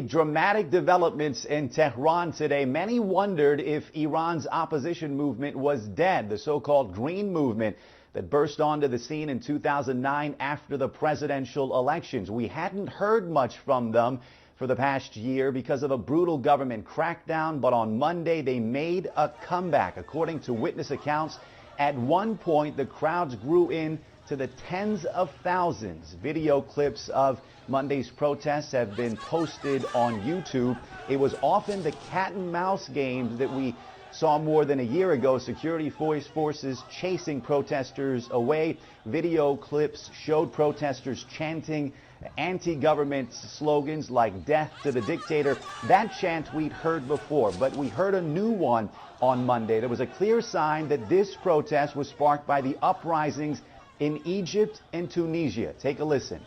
Dramatic developments in Tehran today. Many wondered if Iran's opposition movement was dead, the so-called Green Movement that burst onto the scene in 2009 after the presidential elections. We hadn't heard much from them for the past year because of a brutal government crackdown, but on Monday they made a comeback. According to witness accounts, at one point the crowds grew in to the tens of thousands. Video clips of Monday's protests have been posted on YouTube. It was often the cat and mouse games that we saw more than a year ago. Security forces chasing protesters away. Video clips showed protesters chanting anti-government slogans like "death to the dictator." That chant we'd heard before, but we heard a new one on Monday. There was a clear sign that this protest was sparked by the uprisings in Egypt and Tunisia. Take a listen.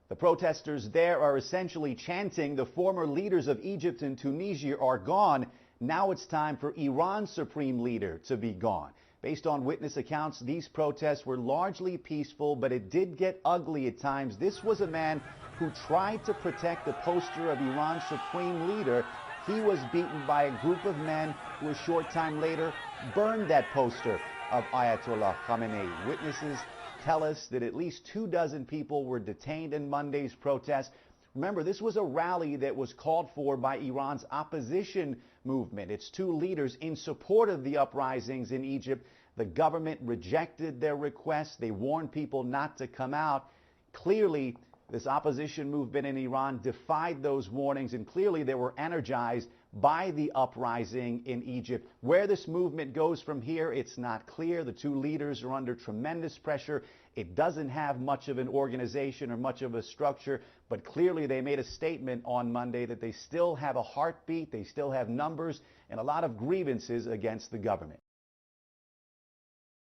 The protesters there are essentially chanting, the former leaders of Egypt and Tunisia are gone. Now it's time for Iran's supreme leader to be gone. Based on witness accounts, these protests were largely peaceful, but it did get ugly at times. This was a man who tried to protect the poster of Iran's supreme leader. He was beaten by a group of men who a short time later burned that poster of Ayatollah Khamenei. Witnesses tell us that at least 24 people were detained in Monday's protest. Remember, this was a rally that was called for by Iran's opposition movement. Its two leaders in support of the uprisings in Egypt. The government rejected their request. They warned people not to come out. Clearly, this opposition movement in Iran defied those warnings, and clearly they were energized by the uprising in Egypt. Where this movement goes from here, it's not clear. The two leaders are under tremendous pressure. It doesn't have much of an organization or much of a structure, but clearly they made a statement on Monday that they still have a heartbeat, they still have numbers, and a lot of grievances against the government.